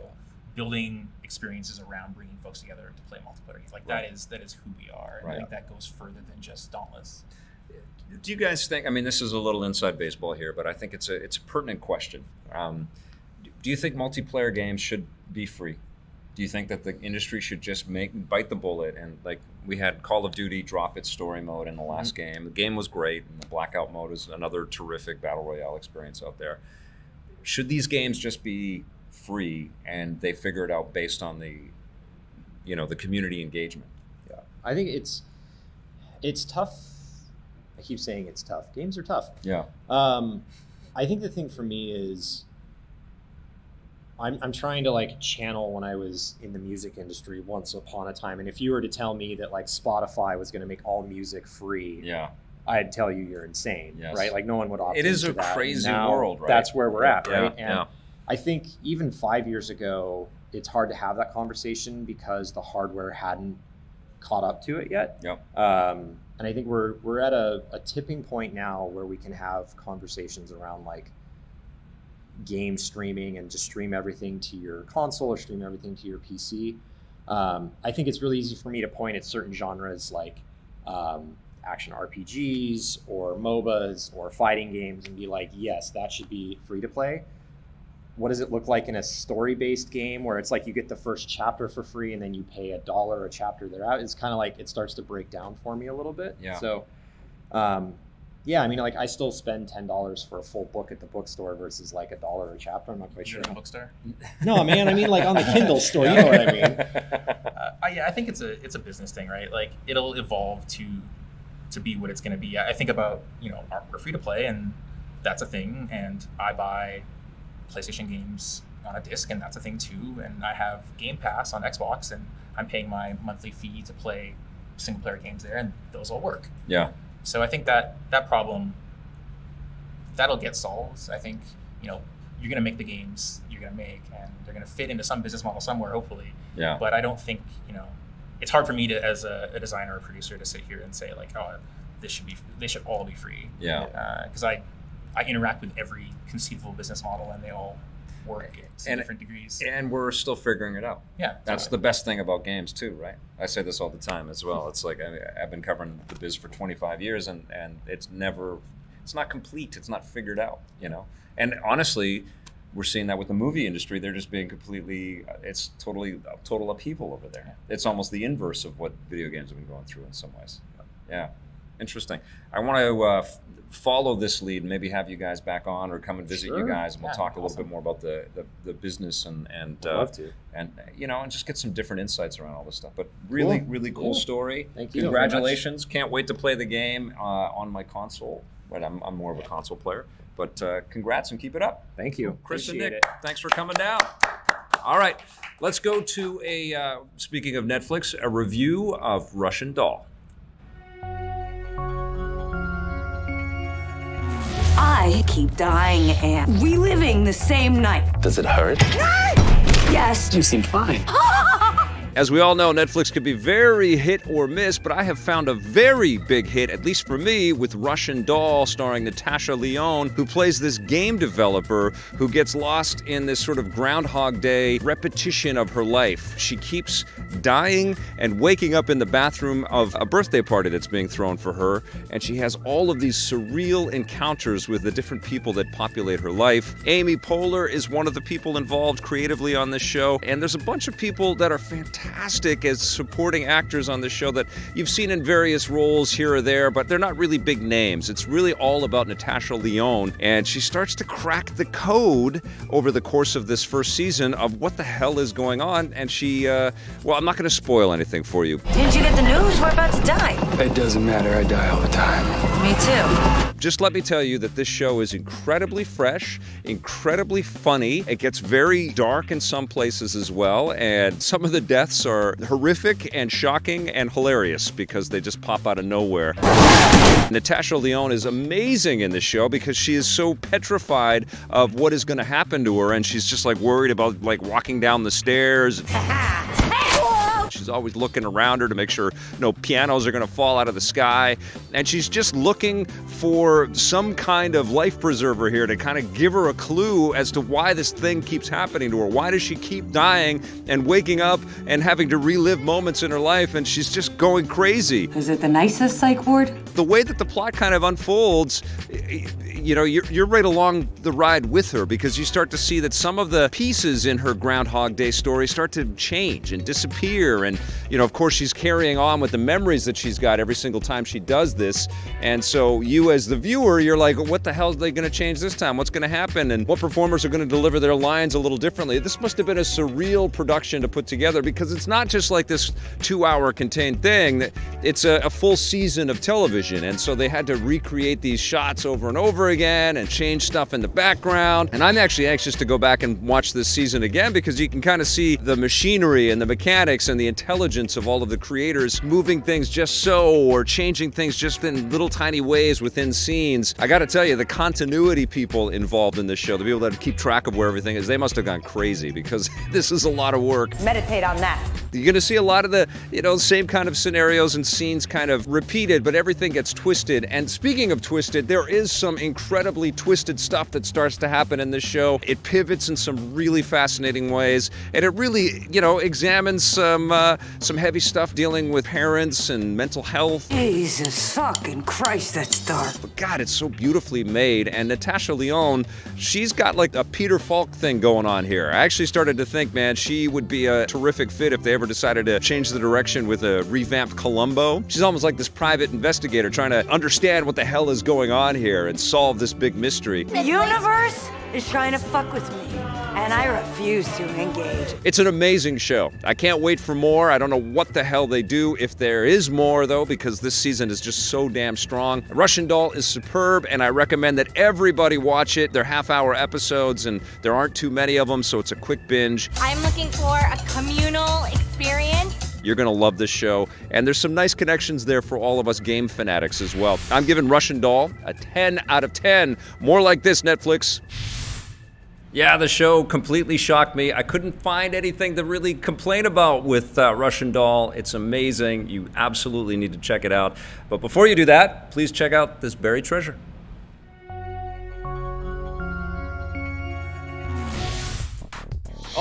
building experiences around bringing folks together to play multiplayer games, like that is who we are. And I think that goes further than just Dauntless. Do you guys think, I mean, this is a little inside baseball here, but I think it's a pertinent question. Do you think multiplayer games should be free? Do you think that the industry should just bite the bullet? And like we had Call of Duty drop its story mode in the last game. The game was great, and the Blackout mode is another terrific battle royale experience out there. Should these games just be free and they figure it out based on the community engagement? Yeah, I think it's tough. I keep saying it's tough. Games are tough. Yeah. I think the thing for me is I'm trying to like channel when I was in the music industry once upon a time. And if you were to tell me that like Spotify was going to make all music free, I'd tell you you're insane, right? Like no one would opt into that. It is a crazy world, right? That's where we're at, right? And I think even 5 years ago, it's hard to have that conversation because the hardware hadn't caught up to it yet. And I think we're at a tipping point now where we can have conversations around like game streaming and just stream everything to your console or stream everything to your PC. I think it's really easy for me to point at certain genres like action RPGs or MOBAs or fighting games and be like, yes, that should be free to play. What does it look like in a story-based game where it's like you get the first chapter for free and then you pay $1 a chapter thereout? It's kind of like it starts to break down for me a little bit. So yeah, I mean, like I still spend $10 for a full book at the bookstore versus like $1 a chapter. I'm not quite sure. At the bookstore? No, man. I mean, like on the Kindle store. You know what I mean? Yeah, I think it's a business thing, right? Like it'll evolve to be what it's going to be. I think about we're free to play, and that's a thing. And I buy PlayStation games on a disc, and that's a thing too. And I have Game Pass on Xbox, and I'm paying my monthly fee to play single player games there, and those all work. Yeah. So I think that problem, that'll get solved. I think, you're going to make the games you're going to make, and they're going to fit into some business model somewhere, hopefully. Yeah. But I don't think, it's hard for me to, as a designer or producer, to sit here and say like, oh, they should all be free. Yeah. Because I interact with every conceivable business model, and they all work to different degrees. And we're still figuring it out. Yeah. That's the best thing about games too, right? I say this all the time as well. It's like I've been covering the biz for 25 years, and it's not complete. It's not figured out, you know. And honestly, we're seeing that with the movie industry. They're just being completely, it's total upheaval over there. It's almost the inverse of what video games have been going through in some ways. Yeah, interesting. I want to follow this lead and maybe have you guys back on or come and visit you guys, and we'll talk a little bit more about the business and love to. And you know, and just get some different insights around all this stuff. But really, really cool story. Thank you. Congratulations. Can't wait to play the game on my console. But I'm more of a console player. But congrats and keep it up. Thank you. Chris and Nick, thanks for coming down. All right, let's go to a, speaking of Netflix, a review of Russian Doll. I keep dying and reliving the same night. Does it hurt? Yes. You seem fine. As we all know, Netflix could be very hit or miss, but I have found a very big hit, at least for me, with Russian Doll, starring Natasha Lyonne, who plays this game developer who gets lost in this sort of Groundhog Day repetition of her life. She keeps dying and waking up in the bathroom of a birthday party that's being thrown for her, and she has all of these surreal encounters with the different people that populate her life. Amy Poehler is one of the people involved creatively on this show, and there's a bunch of people that are fantastic as supporting actors on the show that you've seen in various roles here or there, but they're not really big names. It's really all about Natasha Lyonne, and she starts to crack the code over the course of this first season of what the hell is going on, and she, well, I'm not going to spoil anything for you. Didn't you get the news? We're about to die. It doesn't matter. I die all the time. Me too. Just let me tell you that this show is incredibly fresh, incredibly funny. It gets very dark in some places as well, and some of the deaths are horrific and shocking and hilarious because they just pop out of nowhere. Natasha Lyonne is amazing in this show because she is so petrified of what is going to happen to her, and she's just like worried about like walking down the stairs. She's always looking around her to make sure no pianos are going to fall out of the sky. And she's just looking for some kind of life preserver here to kind of give her a clue as to why this thing keeps happening to her. Why does she keep dying and waking up and having to relive moments in her life? And she's just going crazy. Is it the nicest psych ward? The way that the plot kind of unfolds, you know, you're right along the ride with her because you start to see that some of the pieces in her Groundhog Day story start to change and disappear. And, you know, of course, she's carrying on with the memories that she's got every single time she does this. And so you as the viewer, you're like, what the hell are they going to change this time? What's going to happen? And what performers are going to deliver their lines a little differently? This must have been a surreal production to put together because it's not just like this 2-hour contained thing. It's a full season of television. And so they had to recreate these shots over and over again and change stuff in the background. And I'm actually anxious to go back and watch this season again because you can kind of see the machinery and the mechanics and the intelligence of all of the creators moving things just so or changing things just in little tiny ways within scenes. I gotta tell you, the continuity people involved in this show, the people that keep track of where everything is, they must have gone crazy because this is a lot of work. Meditate on that. You're gonna see a lot of the, you know, same kind of scenarios and scenes kind of repeated, but everything gets twisted. And speaking of twisted, there is some incredibly twisted stuff that starts to happen in this show. It pivots in some really fascinating ways, and it really, you know, examines some heavy stuff dealing with parents and mental health. Jesus fucking Christ, that's dark. But God, it's so beautifully made. And Natasha Lyonne, she's got like a Peter Falk thing going on here. I actually started to think, man, she would be a terrific fit if they ever decided to change the direction with a revamped Columbo. She's almost like this private investigator trying to understand what the hell is going on here and solve this big mystery. The universe is trying to fuck with me, and I refuse to engage. It's an amazing show. I can't wait for more. I don't know what the hell they do if there is more, though, because this season is just so damn strong. Russian Doll is superb, and I recommend that everybody watch it. They're half-hour episodes, and there aren't too many of them, so it's a quick binge. I'm looking for a communal experience. You're gonna love this show, and there's some nice connections there for all of us game fanatics as well. I'm giving Russian Doll a 10 out of 10. More like this, Netflix. Yeah, the show completely shocked me. I couldn't find anything to really complain about with Russian Doll. It's amazing. You absolutely need to check it out. But before you do that, please check out this buried treasure.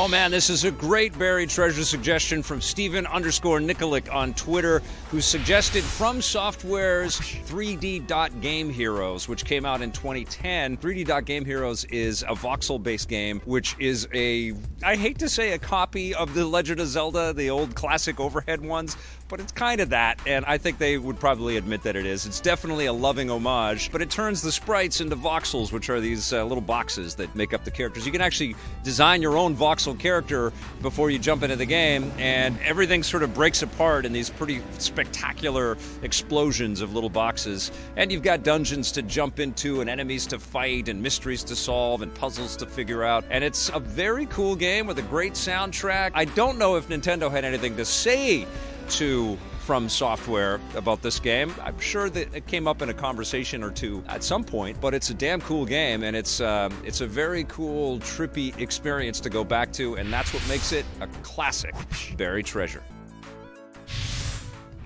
Oh man, this is a great buried treasure suggestion from Steven_Nikolic on Twitter, who suggested From Software's 3D Dot Game Heroes, which came out in 2010. 3D Dot Game Heroes is a voxel-based game, which is I hate to say a copy of The Legend of Zelda, the old classic overhead ones, but it's kind of that, and I think they would probably admit that it is. It's definitely a loving homage, but it turns the sprites into voxels, which are these little boxes that make up the characters. You can actually design your own voxel character before you jump into the game, and everything sort of breaks apart in these pretty spectacular explosions of little boxes. And you've got dungeons to jump into, and enemies to fight, and mysteries to solve, and puzzles to figure out. And it's a very cool game with a great soundtrack. I don't know if Nintendo had anything to say to From Software about this game. I'm sure that it came up in a conversation or two at some point, but it's a damn cool game, and it's a very cool, trippy experience to go back to, and that's what makes it a classic buried treasure.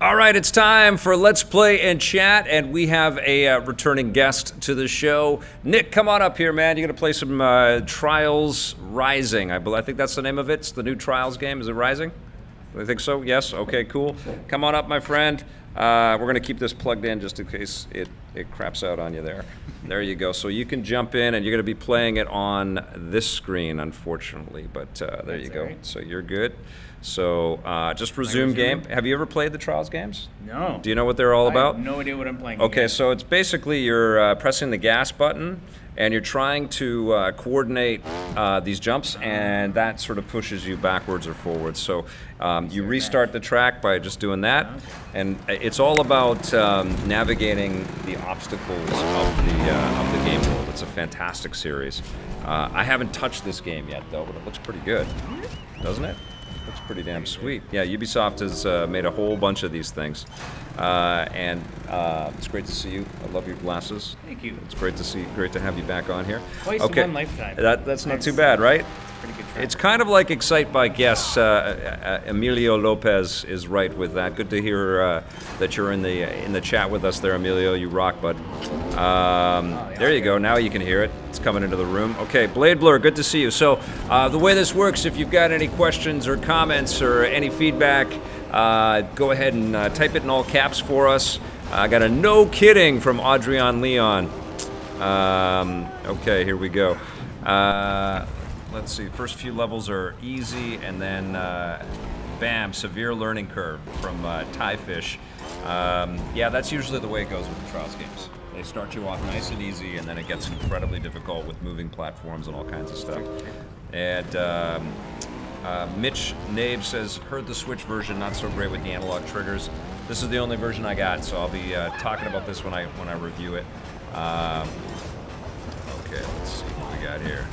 All right, it's time for Let's Play and Chat, and we have a returning guest to the show. Nick, come on up here, man. You're going to play some Trials Rising. I think that's the name of it. It's the new Trials game. Is it Rising? I think so, yes? Okay, cool. Come on up, my friend. We're going to keep this plugged in just in case it craps out on you there. There you go. So you can jump in, and you're going to be playing it on this screen, unfortunately, but there you go. So you're good. So just resume game. Have you ever played the Trials games? No. Do you know what they're all about? I have no idea what I'm playing. Okay, so it's basically you're pressing the gas button, and you're trying to coordinate these jumps, and that sort of pushes you backwards or forwards. So you restart the track by just doing that, and it's all about navigating the obstacles of the game world. It's a fantastic series. I haven't touched this game yet, though, but it looks pretty good, doesn't it? Looks pretty damn sweet. Yeah, Ubisoft has made a whole bunch of these things. And it's great to see you. I love your glasses. Thank you. It's great to have you back on here. Twice in one lifetime. That's not too bad, right? Pretty good track. It's kind of like Excite by Guess. Emilio Lopez is right with that. Good to hear that you're in the chat with us there, Emilio. You rock, bud. There you go. Now you can hear it. It's coming into the room. Okay, Blade Blur, good to see you. So the way this works, if you've got any questions or comments or any feedback, go ahead and type it in all caps for us. I got a no kidding from Adrian Leon. Okay, here we go. Let's see, first few levels are easy, and then bam, severe learning curve from Thai Fish. Yeah, that's usually the way it goes with the Trials games. They start you off nice and easy, and then it gets incredibly difficult with moving platforms and all kinds of stuff. And Mitch Nabe says, heard the Switch version, not so great with the analog triggers. This is the only version I got, so I'll be talking about this when I review it. Okay, let's see what we got here.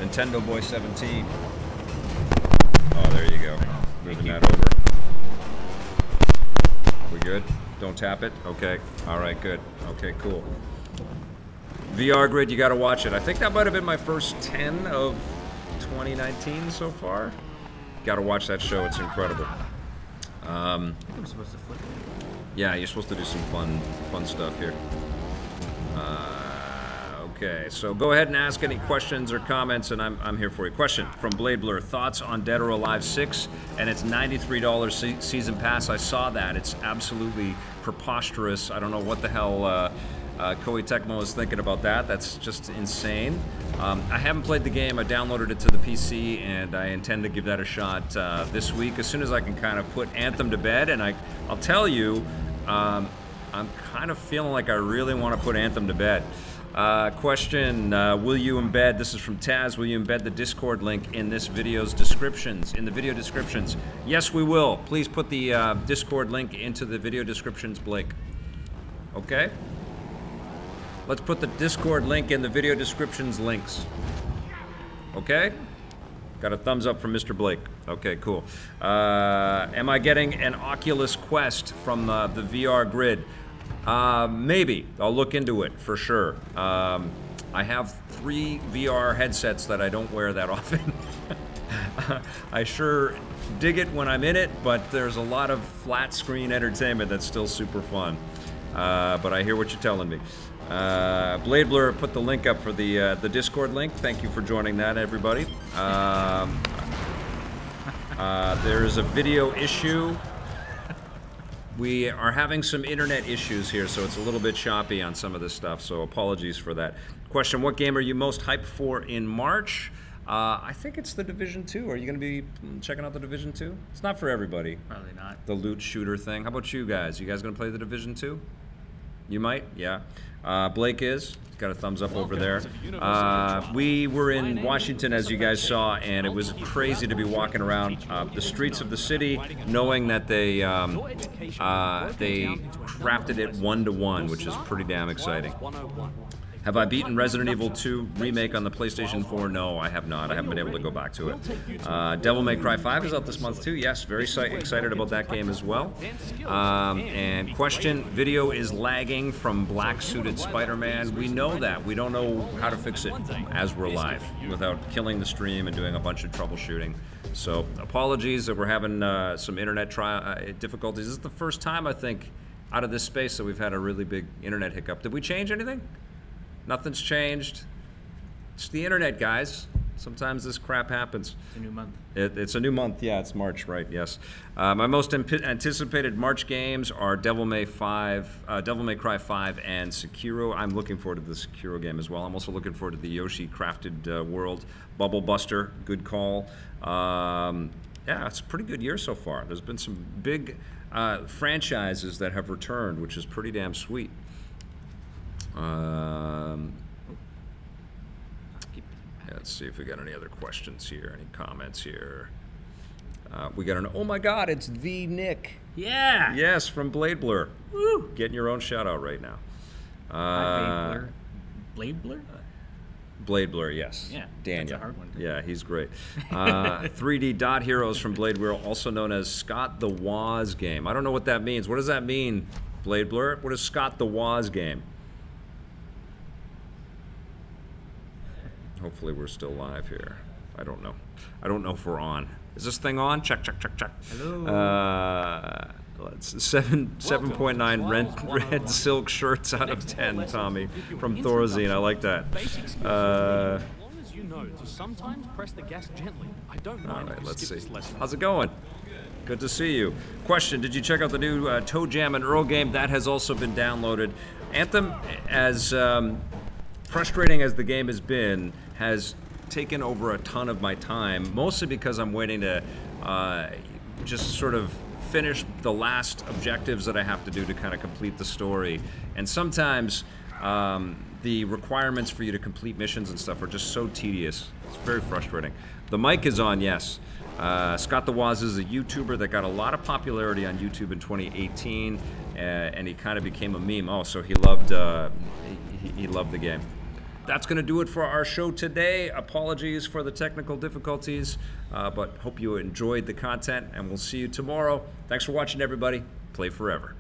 Nintendo Boy 17. Oh, there you go. Moving that over. We good? Don't tap it? Okay. All right, good. Okay, cool. VR Grid, you got to watch it. I think that might have been my first 10 of 2019 so far. Got to watch that show. It's incredible. I'm supposed to flip it. Yeah, you're supposed to do some fun stuff here. Okay, so go ahead and ask any questions or comments, and I'm here for you. Question from Blade Blur: thoughts on Dead or Alive 6 and its $93 season pass? I saw that. It's absolutely preposterous. I don't know what the hell Koei Tecmo is thinking about that. That's just insane. I haven't played the game. I downloaded it to the PC, and I intend to give that a shot this week as soon as I can kind of put Anthem to bed. And I'll tell you, I'm kind of feeling like I really want to put Anthem to bed. Question, will you embed, this is from Taz, will you embed the Discord link in this video's descriptions, in the video descriptions? Yes, we will. Please put the Discord link into the video descriptions, Blake. Okay? Let's put the Discord link in the video descriptions links. Okay? Got a thumbs up from Mr. Blake. Okay, cool. Am I getting an Oculus Quest from the VR Grid? Maybe. I'll look into it for sure. I have 3 VR headsets that I don't wear that often. I sure dig it when I'm in it, but there's a lot of flat screen entertainment that's still super fun. But I hear what you're telling me. Blade Blur put the link up for the Discord link. Thank you for joining that, everybody. There is a video issue. We are having some internet issues here, so it's a little bit choppy on some of this stuff, so apologies for that. Question, what game are you most hyped for in March? I think it's the Division 2. Are you going to be checking out the Division 2? It's not for everybody. Probably not. The loot shooter thing. How about you guys? You guys going to play the Division 2? You might? Yeah. Blake is. He's got a thumbs up over there. We were in Washington, as you guys saw, and it was crazy to be walking around the streets of the city, knowing that they crafted it 1-to-1, which is pretty damn exciting. Have I beaten Resident Evil 2 Remake on the PlayStation 4? No, I have not. I haven't been able to go back to it. Devil May Cry 5 is out this month too. Yes, very excited about that game as well. And question, video is lagging from Black Suited Spider-Man. We know that. We don't know how to fix it as we're live without killing the stream and doing a bunch of troubleshooting. So apologies that we're having some internet difficulties. This is the first time, I think, out of this space that we've had a really big internet hiccup. Did we change anything? Nothing's changed. It's the internet, guys. Sometimes this crap happens. It's a new month. It's a new month. Yeah, it's March, right? Yes. My most anticipated March games are Devil May Cry 5, and Sekiro. I'm looking forward to the Sekiro game as well. I'm also looking forward to the Yoshi Crafted World. Bubble Buster, good call. Yeah, it's a pretty good year so far. There's been some big franchises that have returned, which is pretty damn sweet. Let's see if we got any other questions here, any comments here. We got an, oh my God, it's the Nick. Yeah. Yes, from Blade Blur. Woo. Getting your own shout out right now. Blade Blur? Blade Blur, yes. Yeah, Daniel. that's a hard one. Yeah, he's great. 3D Dot Heroes from Blade Blur, also known as Scott the Woz game. I don't know what that means. What does that mean, Blade Blur? What is Scott the Woz game? Hopefully we're still live here. I don't know. I don't know if we're on. Is this thing on? Check, check, check, check. Hello. Let's 7.9 red silk shirts out of 10, Tommy, from Thorazine. I like that. All right, let's see. How's it going? Good to see you. Question, did you check out the new Toe Jam and Earl game? That has also been downloaded. Anthem, as frustrating as the game has been, has taken over a ton of my time, mostly because I'm waiting to just sort of finish the last objectives that I have to do to kind of complete the story. And sometimes the requirements for you to complete missions and stuff are just so tedious. It's very frustrating. The mic is on, yes. Scott the Woz is a YouTuber that got a lot of popularity on YouTube in 2018, and he kind of became a meme. Oh, so he loved the game. That's going to do it for our show today. Apologies for the technical difficulties, but hope you enjoyed the content, and we'll see you tomorrow. Thanks for watching, everybody. Play forever.